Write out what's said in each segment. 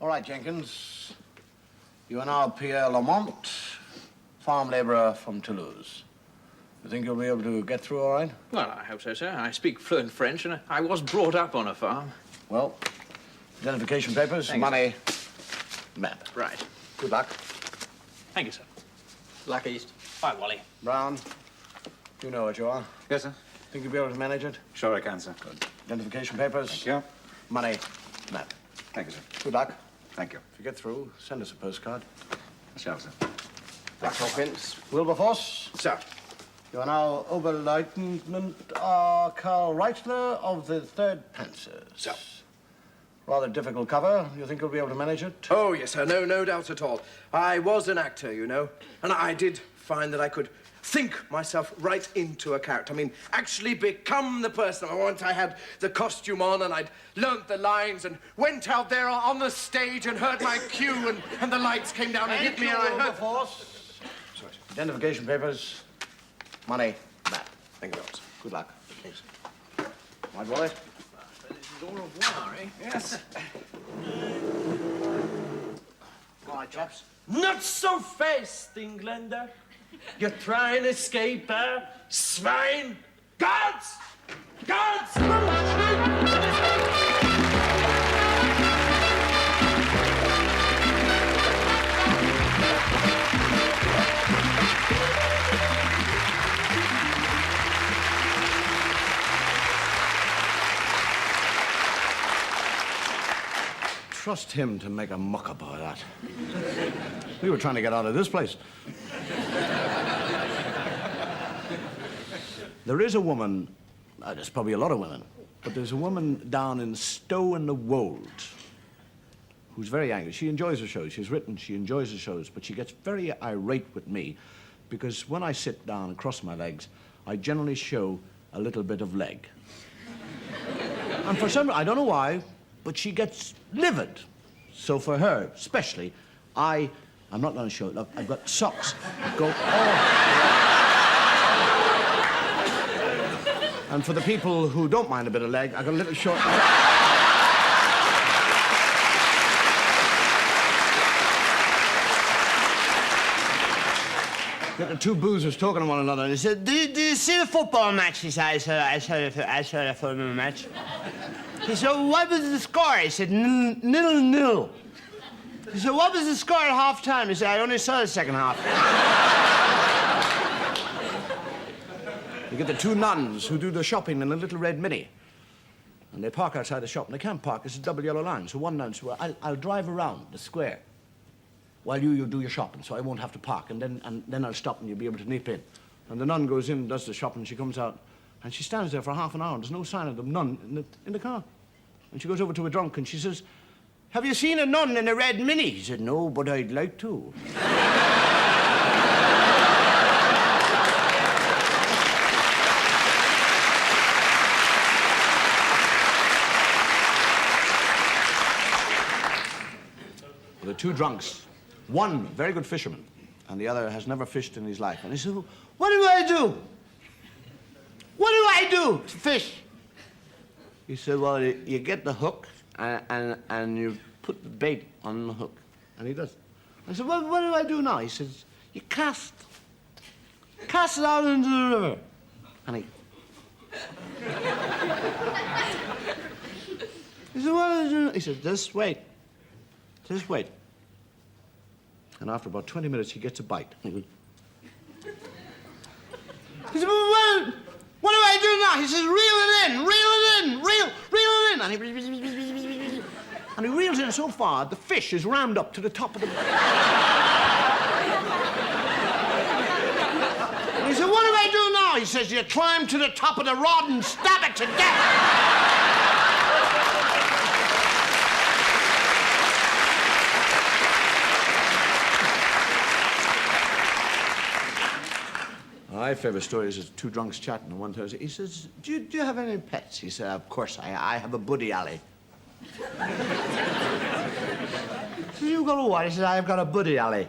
All right, Jenkins. You are now Pierre Lamont, farm laborer from Toulouse. You think you'll be able to get through all right? Well, I hope so, sir. I speak fluent French, and I was brought up on a farm. Well, identification papers, money, map. Right. Good luck. Thank you, sir. Luck East. Bye, Wally. Brown, you know what you are. Yes, sir. Think you'll be able to manage it? Sure I can, sir. Good. Identification papers. Thank you. Money, map. Thank you, sir. Good luck. Thank you. If you get through, send us a postcard. I shall, sir. That's Hawkins. Wilberforce. Sir. You are now Oberleutnant Karl Reichler of the 3rd Panzers. Sir. Rather difficult cover. You think you'll be able to manage it? Oh, yes, sir. No doubt at all. I was an actor, you know, and I did find that I could think myself right into a character. I mean, actually become the person I want. I had the costume on, and I'd learnt the lines and went out there on the stage and heard my cue, and the lights came down and hit me, and I heard... Wilberforce. Sorry. Identification papers, money, map. Thank you, officer. Good luck. Thanks. White wallet? This is au revoir, eh? Yes. All right, chaps. Not so fast, Englander. You try and escape, swine! Guards! Guards! Trust him to make a muck up of that. We were trying to get out of this place. There is a woman, there's probably a lot of women, but there's a woman down in Stow-in-the-Wold who's very angry. She enjoys the shows. She's written, she enjoys the shows, but she gets very irate with me because when I sit down and cross my legs, I generally show a little bit of leg. And for some reason, I don't know why, but she gets livid. So for her, especially, I'm not going to show it. Look, I've got socks that go all... And for the people who don't mind a bit of leg, I've got a little short... Got the two boozers talking to one another, and he said, Do you see the football match? He said, I saw the football match. He said, what was the score? He said, 0-0. He said, what was the score at half-time? He said, I only saw the second half. You get the two nuns who do the shopping in a little red Mini. And they park outside the shop, and they can't park. It's a double yellow line. So one nun said, well, I'll drive around the square while you do your shopping, so I won't have to park, and then I'll stop and you'll be able to nip in. And the nun goes in and does the shopping, and she comes out, and she stands there for half an hour, and there's no sign of the nun in the car. And she goes over to a drunk, and she says, have you seen a nun in a red Mini? He said, no, but I'd like to. The two drunks, one very good fisherman, and the other has never fished in his life. And he said, what do I do? What do I do to fish? He said, well, you get the hook and you put the bait on the hook. And he does. I said, well, what do I do now? He says, you cast it out into the river. And he said, what do I do? He said, just wait. And after about 20 minutes, he gets a bite. He said, well, what do I do now? He says, reel it in. And he reels in so far, the fish is rammed up to the top of the... And he said, what do I do now? He says, you climb to the top of the rod and stab it to death. My favorite story is two drunks chatting, and one Thursday, he says, do you have any pets? He said, of course, I have a buddy alley. He said, you got a what? He said, I've got a buddy alley.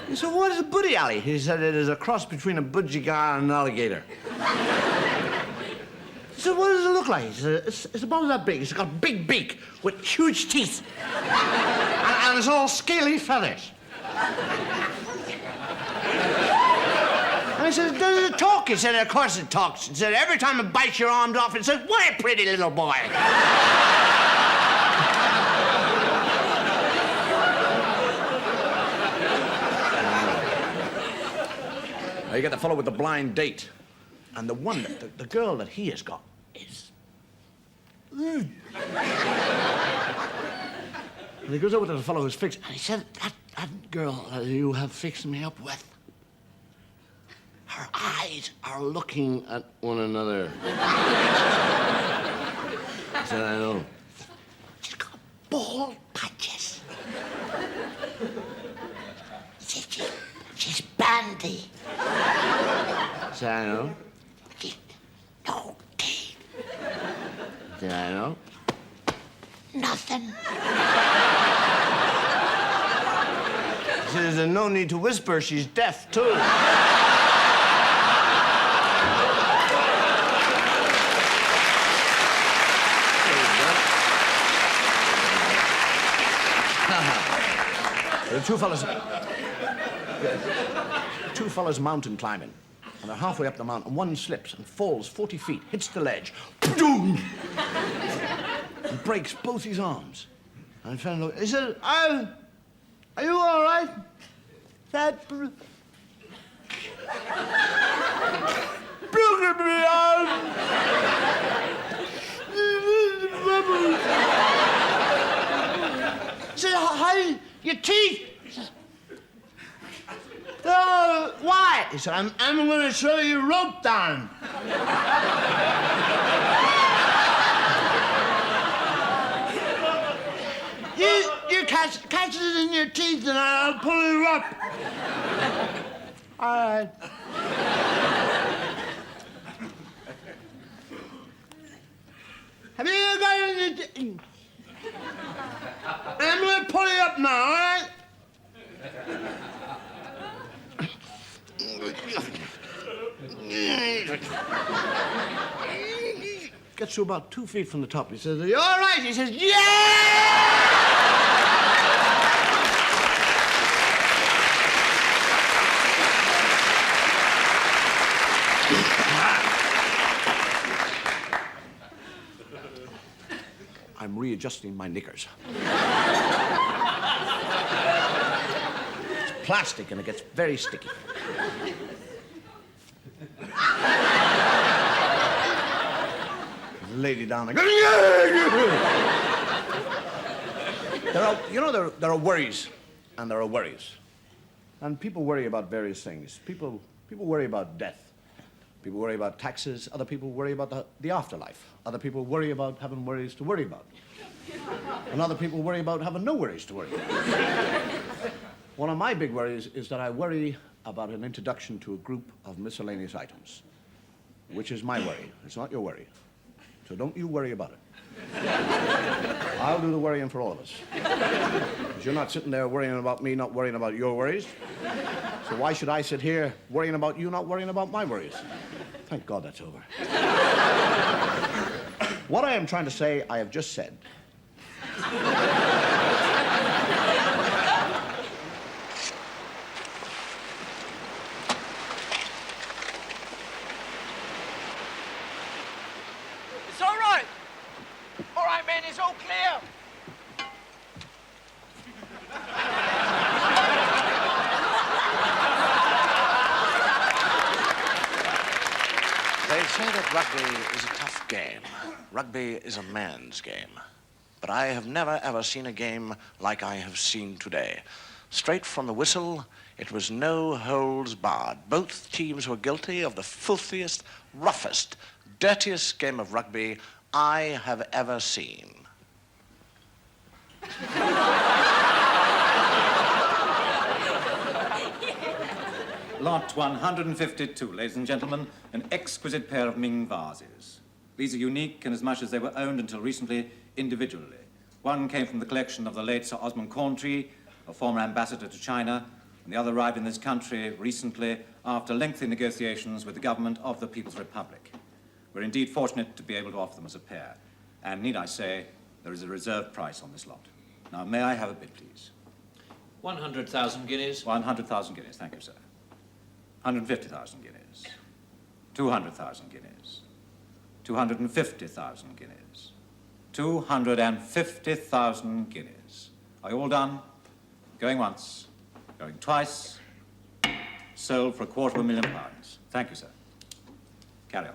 He said, what is a buddy alley? He said, it is a cross between a budgigar and an alligator. He So what does it look like? It's about that big. It's got a big beak with huge teeth. and it's all scaly feathers. And he says, does it talk? He said, of course it talks. He said, every time it bites your arms off, it says, what a pretty little boy. Now you get the fellow with the blind date. And the one, the girl that he has got is... And he goes over to the fellow who's fixed, and he said, that girl that you have fixed me up with, her eyes are looking at one another. I said, I know. She's got bald patches. She's bandy. I said, I know. She's no teeth. I said, I know. Nothing. He says, there's no need to whisper. She's deaf, too. The two fellas mountain climbing, and they're halfway up the mountain, and one slips and falls 40 feet, hits the ledge, and breaks both his arms. And he said, are you all right? That broken me arm. He said, how your teeth? Why? He said, I'm going to show you rope down. you catch it in your teeth and I'll pull you up. All right. Have you got it in your teeth? I'm going to pull you up now, all right? Gets to about 2 feet from the top. He says, are you all right? He says, yeah! I'm readjusting my knickers. It's plastic and it gets very sticky. There's a lady down there. There are worries, and there are worries. And people worry about various things. People worry about death. People worry about taxes. Other people worry about the afterlife. Other people worry about having worries to worry about. And other people worry about having no worries to worry about. One of my big worries is that I worry about an introduction to a group of miscellaneous items, which is my worry. It's not your worry. So don't you worry about it. I'll do the worrying for all of us. Because you're not sitting there worrying about me, not worrying about your worries. So why should I sit here worrying about you, not worrying about my worries? Thank God that's over. What I am trying to say, I have just said. It's all right. All right, man, it's all clear. They say that rugby is a tough game. Rugby is a man's game. But I have never, ever seen a game like I have seen today. Straight from the whistle, it was no holds barred. Both teams were guilty of the filthiest, roughest, dirtiest game of rugby I have ever seen. Lot 152, ladies and gentlemen, an exquisite pair of Ming vases. These are unique inasmuch as they were owned until recently individually. One came from the collection of the late Sir Osmond Corntree, a former ambassador to China, and the other arrived in this country recently after lengthy negotiations with the government of the People's Republic. We're indeed fortunate to be able to offer them as a pair. And need I say, there is a reserve price on this lot. Now, may I have a bid, please? 100,000 guineas. 100,000 guineas, thank you, sir. 150,000 guineas. 200,000 guineas. 250,000 guineas. 250,000 guineas. Are you all done? Going once, going twice. Sold for £250,000. Thank you, sir. Carry on.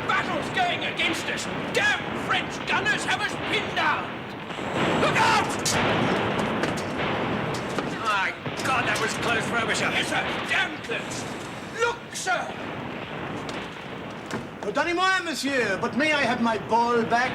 Battle's going against us. Damn French gunners have us pinned down. Look out! My God, that was close, Frobisher. Yes, sir. Damn close. Look, sir. Oh, donnez-moi, monsieur, but may I have my ball back?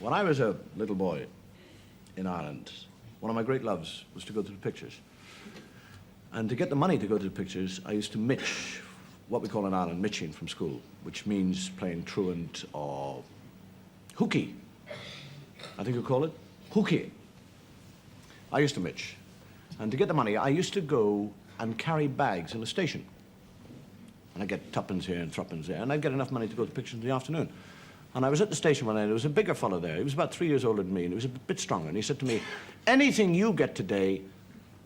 When I was a little boy in Ireland, one of my great loves was to go to the pictures. And to get the money to go to the pictures, I used to mitch, what we call in Ireland mitching from school, which means playing truant or hooky. I think you call it hooky. I used to mitch. And to get the money, I used to go and carry bags in the station. And I'd get tuppence here and threepence there, and I'd get enough money to go to the pictures in the afternoon. And I was at the station one night, there was a bigger fellow there. He was about 3 years older than me, and he was a bit stronger. And he said to me, anything you get today,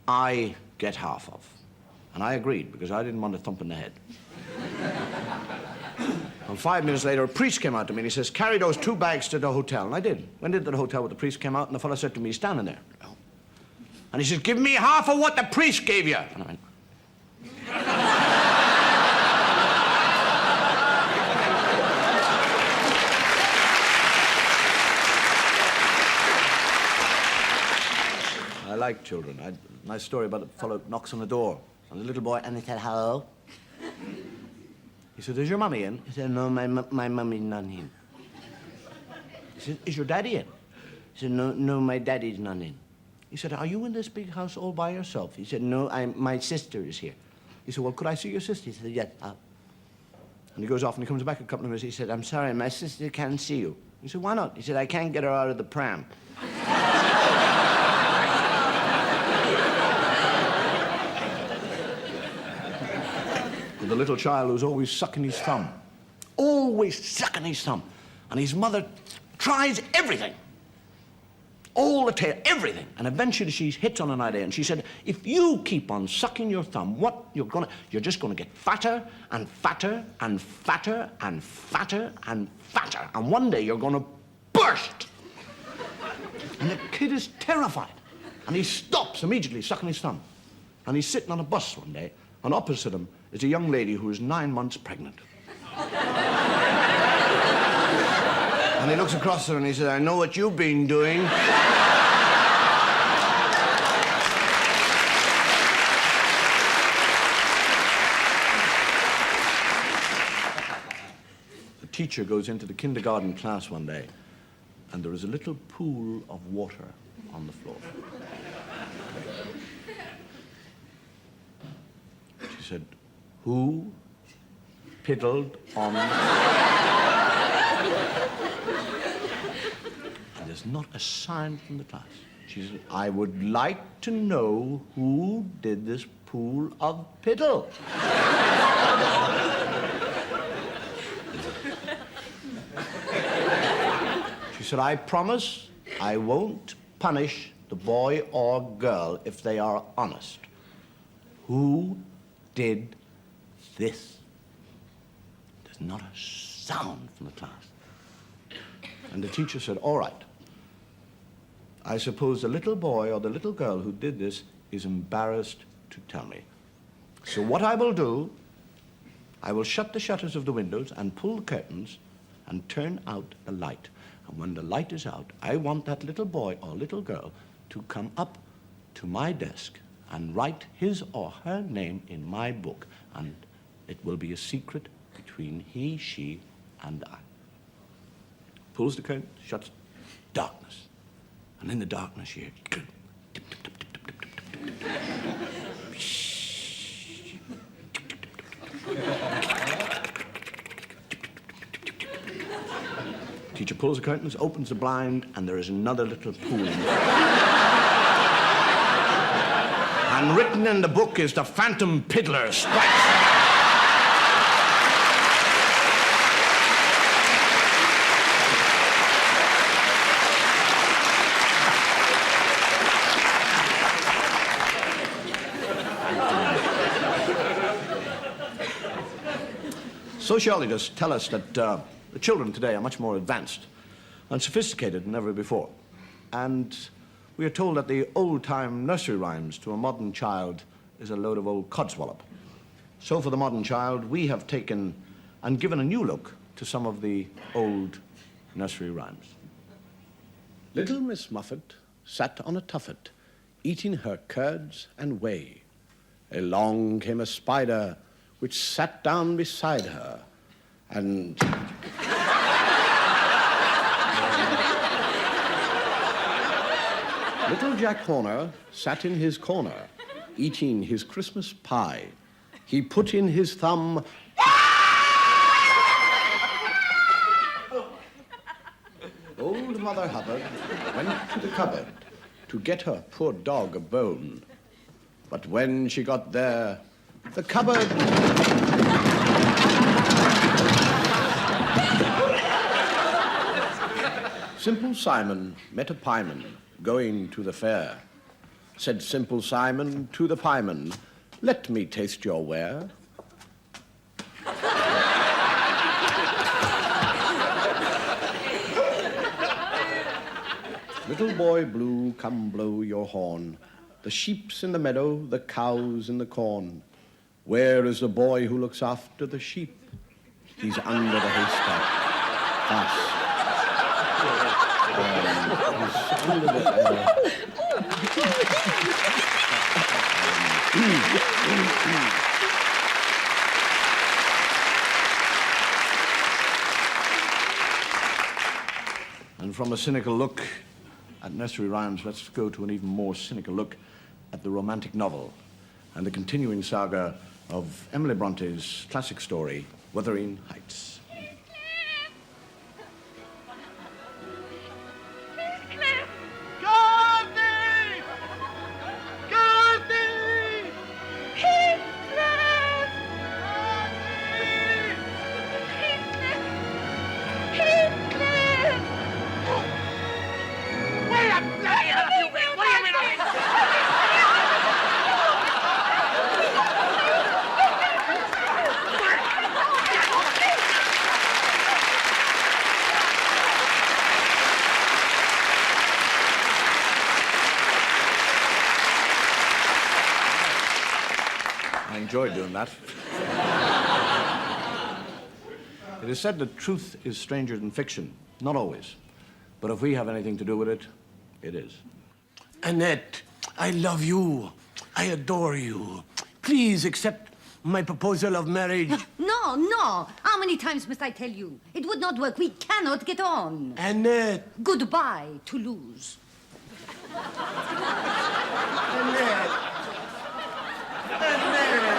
I get half of. And I agreed, because I didn't want a thump in the head. And 5 minutes later, a priest came out to me, and he says, carry those 2 bags to the hotel. And I did. Went into the hotel with the priest, came out, and the fellow said to me, he's standing there. And he says, give me half of what the priest gave you. And I went, I like children. Nice story about a fellow knocks on the door, and the little boy, and he said, hello. He said, is your mummy in? He said, no, my mummy's not in. He said, is your daddy in? He said, no, my daddy's not in. He said, are you in this big house all by yourself? He said, no, my sister is here. He said, well, could I see your sister? He said, yes. And he goes off and he comes back a couple of minutes. He said, I'm sorry, my sister can't see you. He said, why not? He said, I can't get her out of the pram. The little child who's always sucking his thumb. Always sucking his thumb. And his mother tries everything. All the time, everything. And eventually she hits on an idea and she said, if you keep on sucking your thumb, you're just gonna get fatter and fatter and fatter and fatter and fatter. And one day you're gonna burst. And the kid is terrified. And he stops immediately sucking his thumb. And he's sitting on a bus one day, and opposite him is a young lady who is 9 months pregnant. And he looks across at her and he says, I know what you've been doing. teacher goes into the kindergarten class one day, and there is a little pool of water on the floor. She said, "Who piddled on..." And there's not a sign from the class. She said, "I would like to know who did this pool of piddle." She said, "I promise I won't punish the boy or girl if they are honest. Who did this?" There's not a sound from the class. And the teacher said, "All right. I suppose the little boy or the little girl who did this is embarrassed to tell me. So what I will do, I will shut the shutters of the windows and pull the curtains and turn out the light. And when the light is out, I want that little boy or little girl to come up to my desk and write his or her name in my book. And it will be a secret between he, she, and I." Pulls the curtain, shuts, darkness. And in the darkness, you hear... tip, tip, tip, tip, tip, tip, tip, tip, tip. Teacher pulls the curtains, opens the blind, and there is another little pool. And written in the book is "The Phantom Piddler Strikes." Sociologists tell us that the children today are much more advanced and sophisticated than ever before. And we are told that the old-time nursery rhymes to a modern child is a load of old codswallop. So for the modern child, we have taken and given a new look to some of the old nursery rhymes. Little Miss Muffet sat on a tuffet, eating her curds and whey. Along came a spider, which sat down beside her, and... Little Jack Horner sat in his corner, eating his Christmas pie. He put in his thumb... Old Mother Hubbard went to the cupboard to get her poor dog a bone. But when she got there, the cupboard... Simple Simon met a pieman going to the fair. Said Simple Simon to the pieman, "Let me taste your ware." Little Boy Blue, come blow your horn. The sheep's in the meadow, the cow's in the corn. Where is the boy who looks after the sheep? He's under the haystack, fast. He's under the... And from a cynical look at nursery rhymes, let's go to an even more cynical look at the romantic novel and the continuing saga of Emily Bronte's classic story, Wuthering Heights. I enjoyed doing that. It is said that truth is stranger than fiction. Not always. But if we have anything to do with it, it is. Annette, I love you. I adore you. Please accept my proposal of marriage. No, no. I'm How many times must I tell you? It would not work. We cannot get on. Annette. Goodbye, Toulouse. Annette. Annette.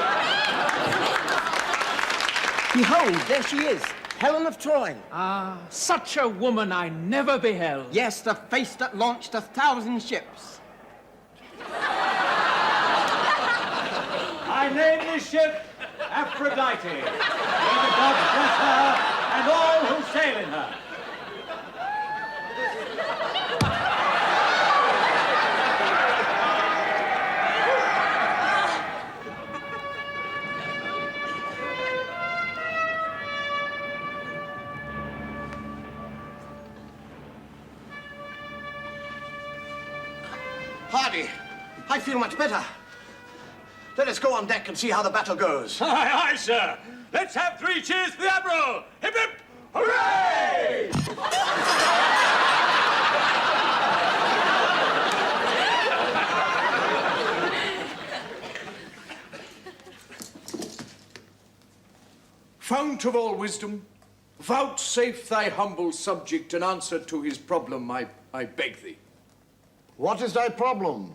Behold, there she is, Helen of Troy. Ah, such a woman I never beheld. Yes, the face that launched 1,000 ships. I name this ship Aphrodite. May the gods bless her and all who sail in her. Hardy, I feel much better. Let us go on deck and see how the battle goes. Aye, aye, sir. Let's have 3 cheers for the Admiral. Hip, hip, hooray! Fount of all wisdom, vouchsafe thy humble subject an answer to his problem, I beg thee. What is thy problem?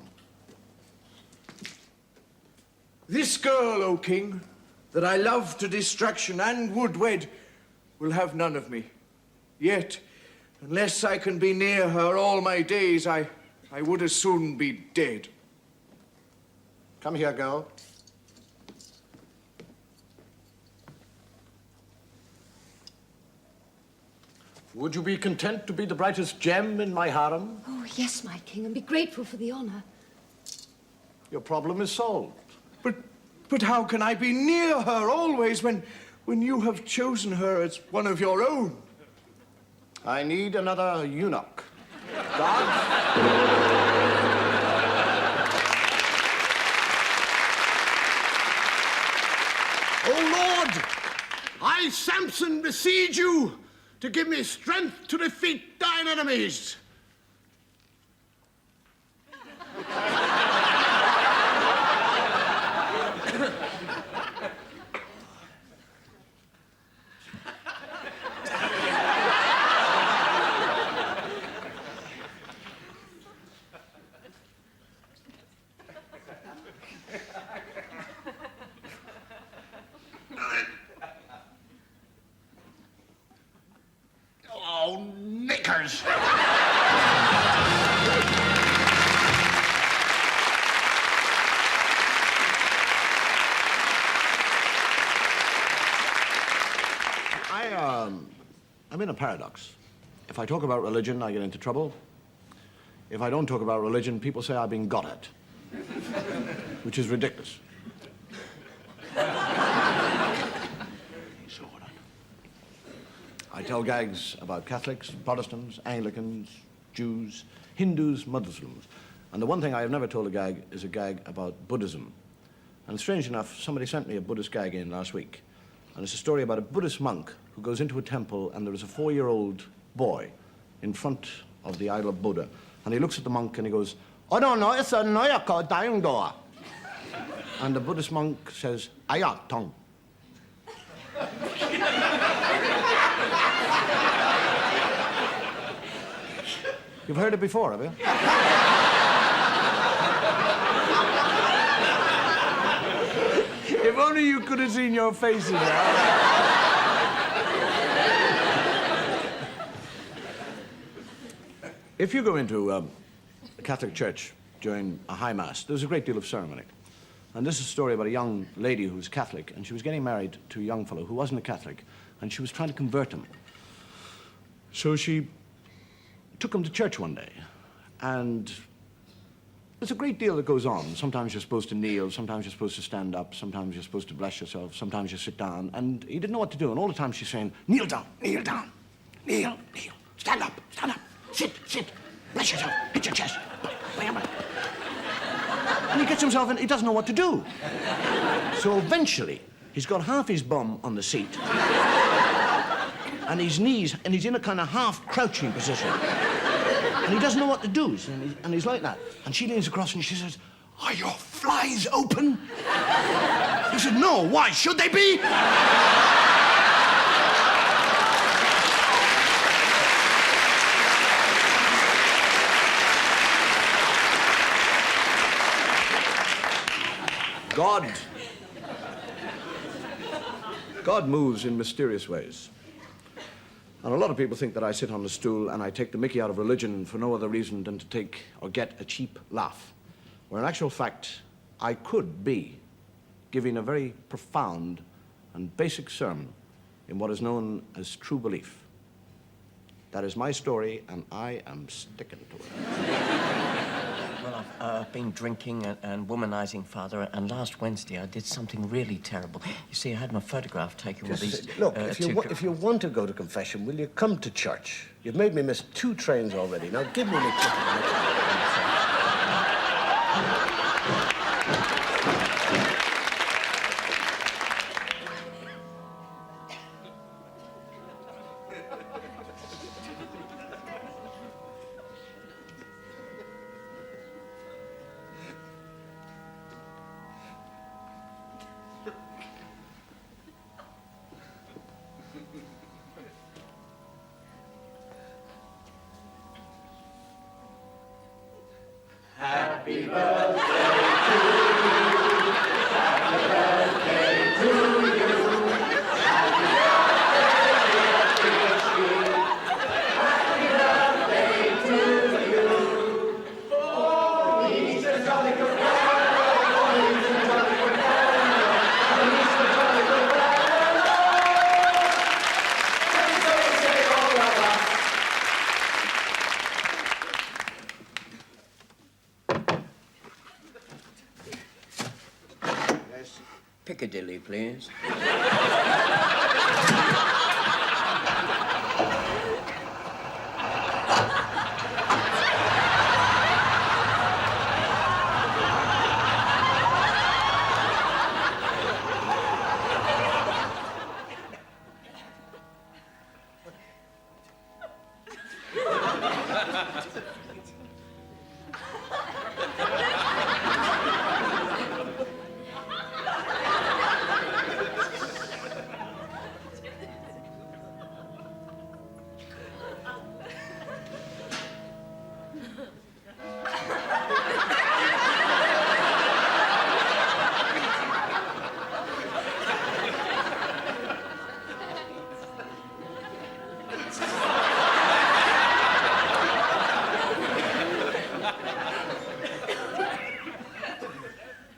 This girl, O king, that I love to distraction and would wed, will have none of me. Yet, unless I can be near her all my days, I would as soon be dead. Come here, girl. Would you be content to be the brightest gem in my harem? Oh, yes, my king, and be grateful for the honor. Your problem is solved. But how can I be near her always when you have chosen her as one of your own? I need another eunuch. O Lord, I, Samson, beseech you to give me strength to defeat thine enemies. Oh, knickers! I'm in a paradox. If I talk about religion, I get into trouble. If I don't talk about religion, people say I've been got at, which is ridiculous. So I tell gags about Catholics, Protestants, Anglicans, Jews, Hindus, Muslims. And the one thing I have never told a gag is a gag about Buddhism. And strange enough, somebody sent me a Buddhist gag in last week. And it's a story about a Buddhist monk who goes into a temple and there is a 4-year-old boy in front of the idol of Buddha. And he looks at the monk and he goes, "Oh, no, it's a noyaka daingdoa." And the Buddhist monk says, "Ayak tong." You've heard it before, have you? If only you could have seen your faces now. If you go into a Catholic church during a high mass, there's a great deal of ceremony. And this is a story about a young lady who's Catholic, and she was getting married to a young fellow who wasn't a Catholic, and she was trying to convert him. So she took him to church one day, and there's a great deal that goes on. Sometimes you're supposed to kneel, sometimes you're supposed to stand up, sometimes you're supposed to bless yourself, sometimes you sit down, and he didn't know what to do. And all the time she's saying, kneel down, kneel, stand up, sit, bless yourself, hit your chest. And he gets himself in, he doesn't know what to do. So eventually, he's got half his bum on the seat, and his knees, and he's in a kind of half-crouching position. And he doesn't know what to do, and he's like that. And she leans across and she says, "Are your flies open?" He said, "No, why should they be?" God moves in mysterious ways. And a lot of people think that I sit on a stool and I take the mickey out of religion for no other reason than to take or get a cheap laugh. Where in actual fact, I could be giving a very profound and basic sermon in what is known as true belief. That is my story, and I am sticking to it. Well, I've been drinking and womanizing, Father, and last Wednesday I did something really terrible. You see, I had my photograph taken with these... Look, if you want to go to confession, will you come to church? You've made me miss 2 trains already. Now give me the ticket. Piccadilly, please.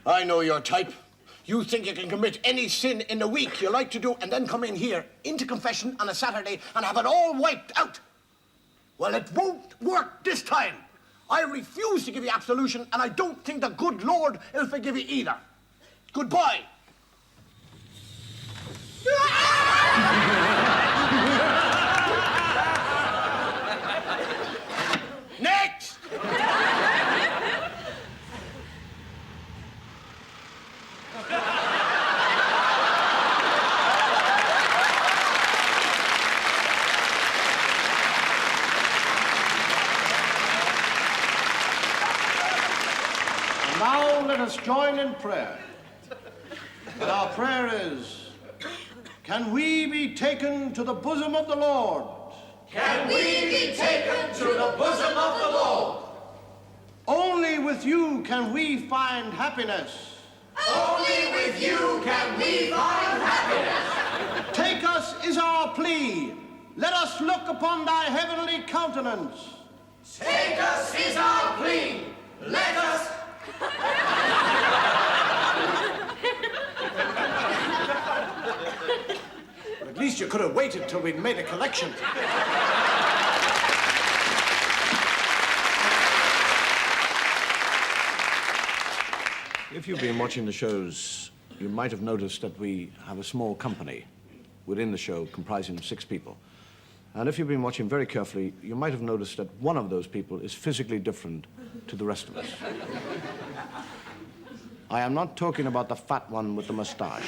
I know your type. You think you can commit any sin in a week you like to do and then come in here into confession on a Saturday and have it all wiped out. Well, it won't work this time. I refuse to give you absolution, and I don't think the good Lord will forgive you either. Goodbye. Next! Now let us join in prayer. And our prayer is, can we be taken to the bosom of the Lord? Can we be taken to the bosom of the Lord? Only with you can we find happiness. Only with you can we find happiness. Take us is our plea. Let us look upon thy heavenly countenance. Take us is our plea. Let us... At least you could have waited till we'd made a collection. If you've been watching the shows, you might have noticed that we have a small company within the show comprising 6 people. And if you've been watching very carefully, you might have noticed that one of those people is physically different to the rest of us. I am not talking about the fat one with the mustache.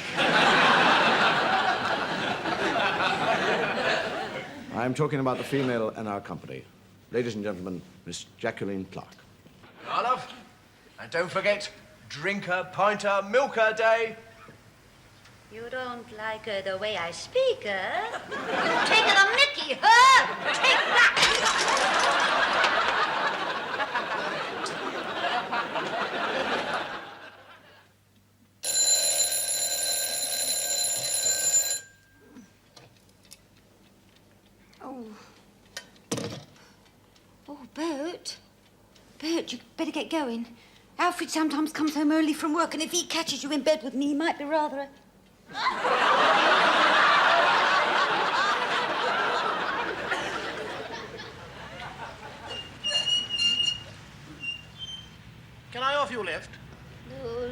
I am talking about the female in our company. Ladies and gentlemen, Miss Jacqueline Clark. Arnav, and don't forget, drinker, pinter, milker day. You don't like the way I speak, You've taken a mickey, huh? Take that! Bert, you better get going. Alfred sometimes comes home early from work, and if he catches you in bed with me, he might be rather a... Can I offer you a lift?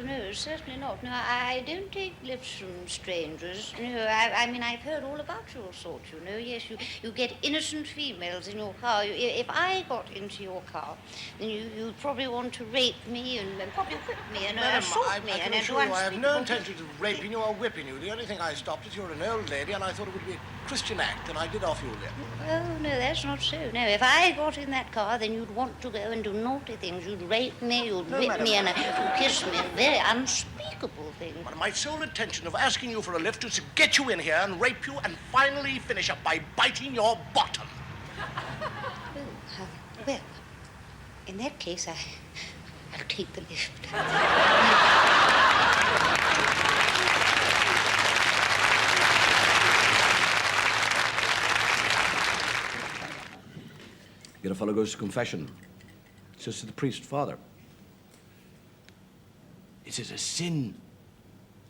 No, certainly not. No, I don't take lifts from strangers. No, I mean, I've heard all about your sort, you know. Yes, you get innocent females in your car. If I got into your car, then you'd probably want to rape me and probably whip me and assault me. I can assure you I have no intention of raping you or whipping you. The only thing I stopped is you're an old lady, and I thought it would be a Christian act, and I did offer you a lift. Oh, no, that's not so. No, if I got in that car, then you'd want to go and do naughty things. You'd rape me, you'd whip me, and you'd kiss me. Very unspeakable things. But my sole intention of asking you for a lift is to get you in here and rape you and finally finish up by biting your bottom. Oh, well, in that case, I'll take the lift. Yet a fellow goes to confession. Says to the priest, Father, is it a sin?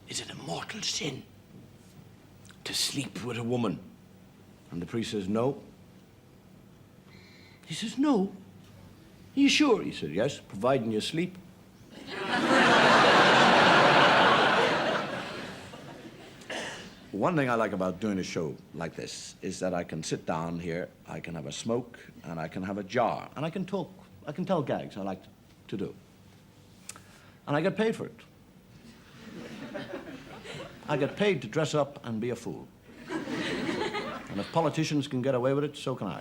Is it a mortal sin to sleep with a woman? And the priest says, no. He says, no. Are you sure? He said, yes, providing you sleep. One thing I like about doing a show like this is that I can sit down here, I can have a smoke, and I can have a jar, and I can talk. I can tell gags I like to do. And I get paid for it. I get paid to dress up and be a fool. And if politicians can get away with it, so can I.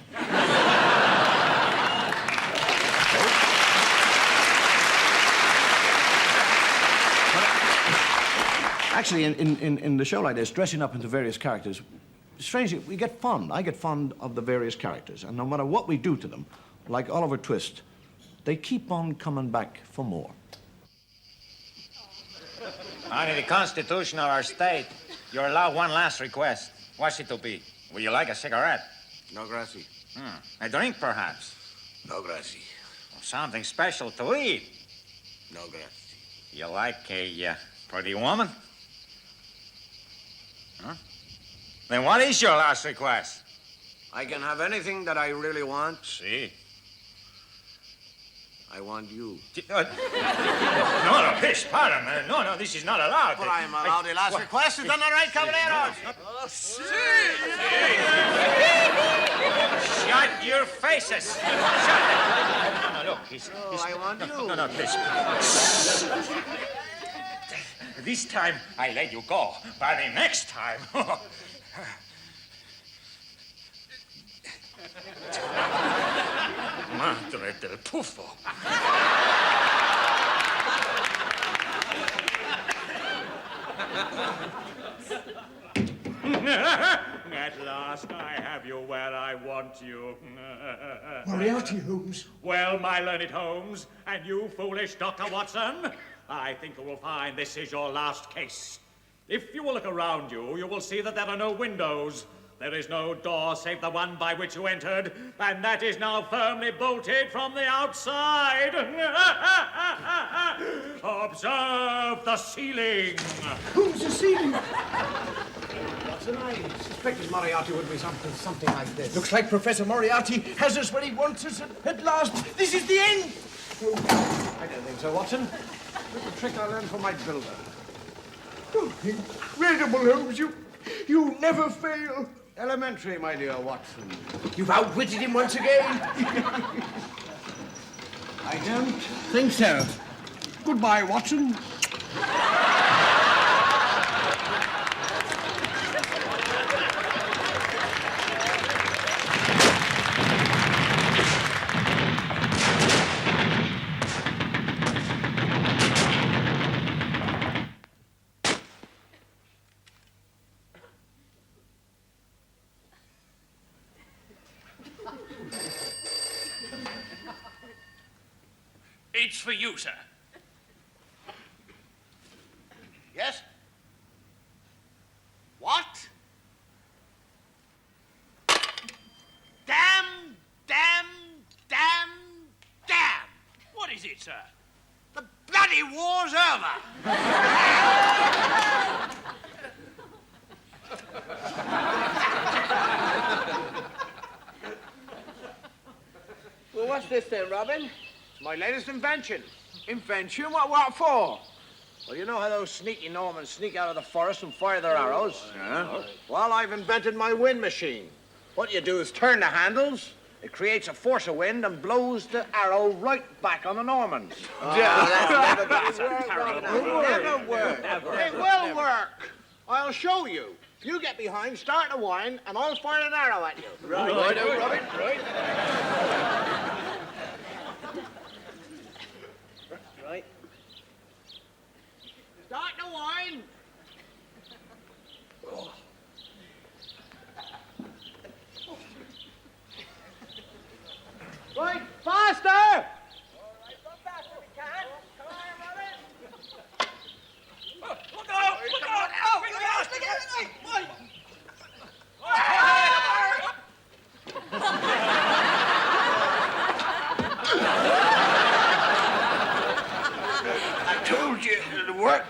Actually, in the show like this, dressing up into various characters, strangely, we get fond. I get fond of the various characters. And no matter what we do to them, like Oliver Twist, they keep on coming back for more. Under the Constitution of our state, you're allowed one last request. What's it to be? Would you like a cigarette? No, gracie. A drink, perhaps? No, gracie. Something special to eat? No, gracie. You like a pretty woman? Huh? Then what is your last request? I can have anything that I really want. See? I want you. No, please, pardon. No, this is not allowed. But I am allowed a last request. Is that not right, Caballero? Shut your faces. Shut. No, look, he's... I want you. No, please. This time, I let you go. But the next time... Madre del pufo. At last, I have you where I want you. Moriarty, Holmes. Well, my learned Holmes, and you foolish Dr. Watson, I think you will find this is your last case. If you will look around you, you will see that there are no windows. There is no door save the one by which you entered, and that is now firmly bolted from the outside. Observe the ceiling. Who's the ceiling? Watson, I suspected Moriarty would be something like this. Looks like Professor Moriarty has us where he wants us at last. This is the end. I don't think so, Watson. Little trick I learned from my builder. Oh, incredible, Holmes. You never fail. Elementary, my dear Watson. You've outwitted him once again. I don't think so. Goodbye, Watson. It's for you, sir. Yes? What? Damn, damn, damn is it, sir? The bloody war's over. Well, what's this then, Robin? It's my latest invention. Invention? What for? Well, you know how those sneaky Normans sneak out of the forest and fire their arrows? Yeah. Well, I've invented my wind machine. What you do is turn the handles, it creates a force of wind and blows the arrow right back on the Normans. That's Never work. It will work. I'll show you. If you get behind, start the wine, and I'll fire an arrow at you. Right, Robin, right. Right. Start the wine. Right, faster! All right, run faster if we can. Come on, Robin. Look out! Look out! I told you it'd work.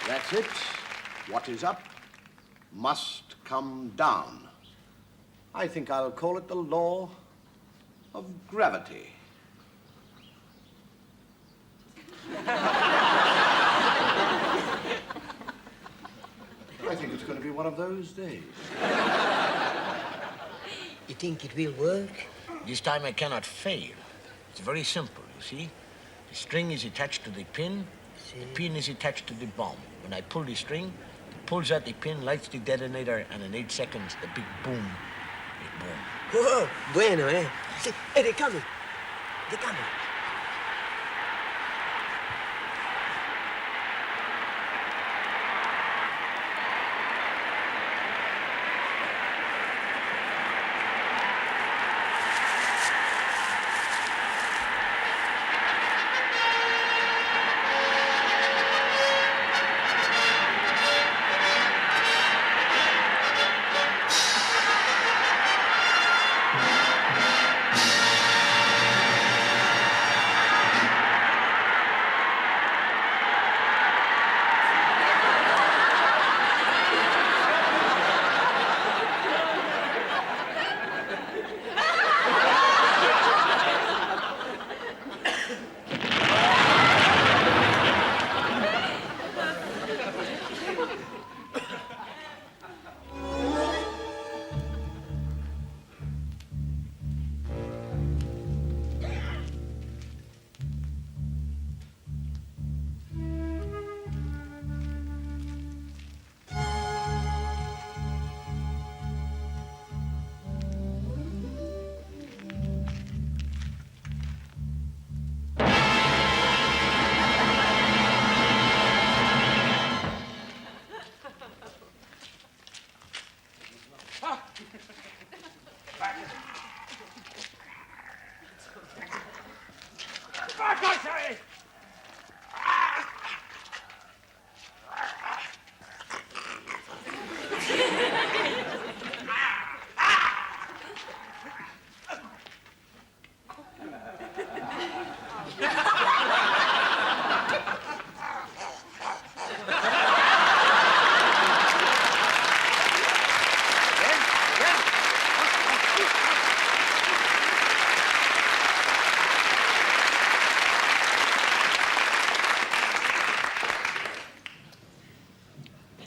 That's it. What is up must come down. I think I'll call it the law of gravity. I think it's going to be one of those days. You think it will work? This time I cannot fail. It's very simple, you see. The string is attached to the pin. The pin is attached to the bomb. When I pull the string, it pulls out the pin, lights the detonator, and in 8 seconds, the big boom, big boom. Oh, bueno, eh? Hey, they're coming. They're coming.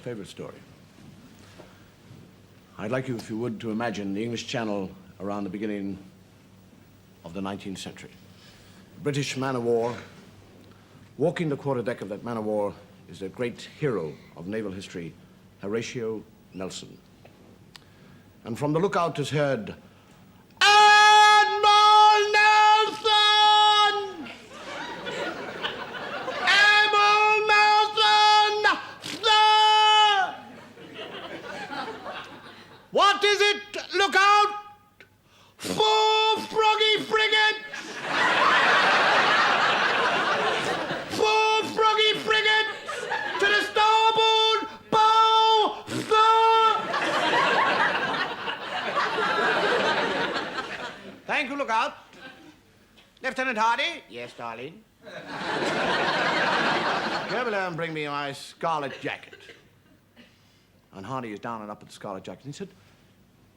Favorite story. I'd like you, if you would, to imagine the English Channel around the beginning of the 19th century. A British man-of-war. Walking the quarterdeck of that man-of-war is the great hero of naval history, Horatio Nelson. And from the lookout is heard, "Admiral Nelson! Admiral Nelson, sir! What is it? Look out! 4 froggy frigates! 4 froggy frigates to the starboard bow, sir!" Thank you, look out. Lieutenant Hardy? Yes, darling. Go below and bring me my scarlet jacket. And Hardy is down and up at the scarlet jacket. He said,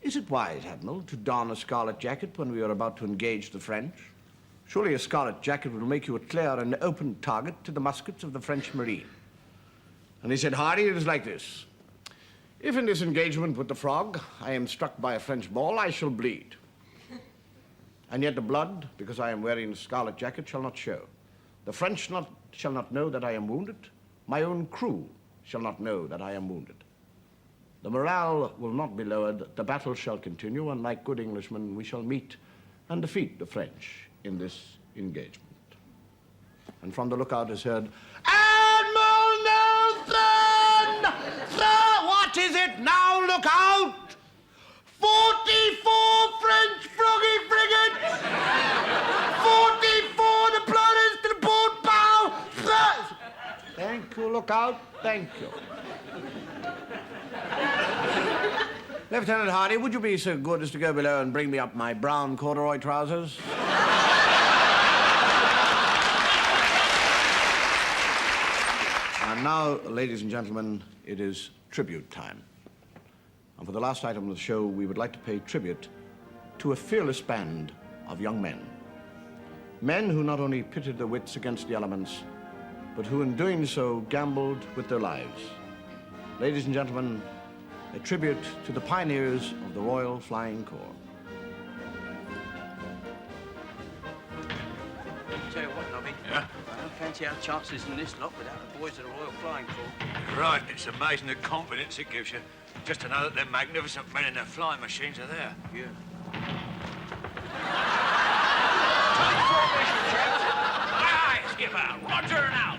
is it wise, Admiral, to don a scarlet jacket when we are about to engage the French? Surely a scarlet jacket will make you a clear and open target to the muskets of the French Marine. And he said, Hardy, it is like this. If in this engagement with the Frog I am struck by a French ball, I shall bleed. And yet the blood, because I am wearing a scarlet jacket, shall not show. The French shall not know that I am wounded. My own crew shall not know that I am wounded. The morale will not be lowered. The battle shall continue, and like good Englishmen, we shall meet and defeat the French in this engagement. And from the lookout is heard, Admiral Nelson! Sir, what is it now? Look out! 44 French froggy frigates! 44 deployers to the port bow! Sir! Thank you, look out. Thank you. Lieutenant Hardy, would you be so good as to go below and bring me up my brown corduroy trousers? And now, ladies and gentlemen, it is tribute time. And for the last item of the show, we would like to pay tribute to a fearless band of young men. Men who not only pitted their wits against the elements, but who in doing so gambled with their lives. Ladies and gentlemen, a tribute to the pioneers of the Royal Flying Corps. Tell you what, Nobby. Yeah? I don't fancy our chances in this lot without the boys of the Royal Flying Corps. Right, it's amazing the confidence it gives you. Just to know that them magnificent men in their flying machines are there. Yeah. Aye, skipper, roger and out.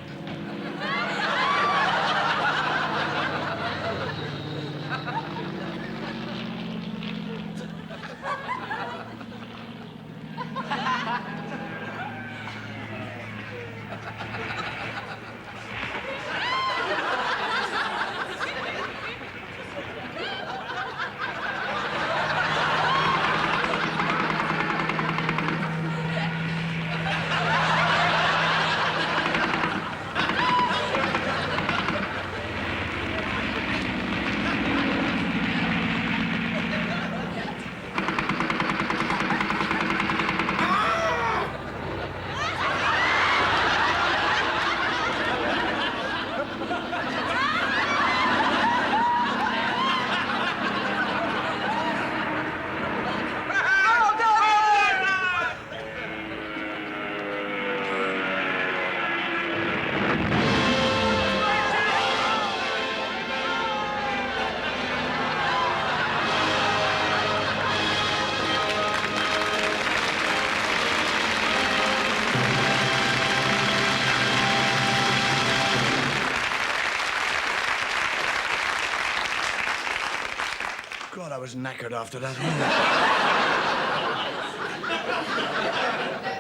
God, I was knackered after that.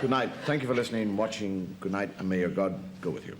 Good night. Thank you for listening, watching. Good night, and may your God go with you.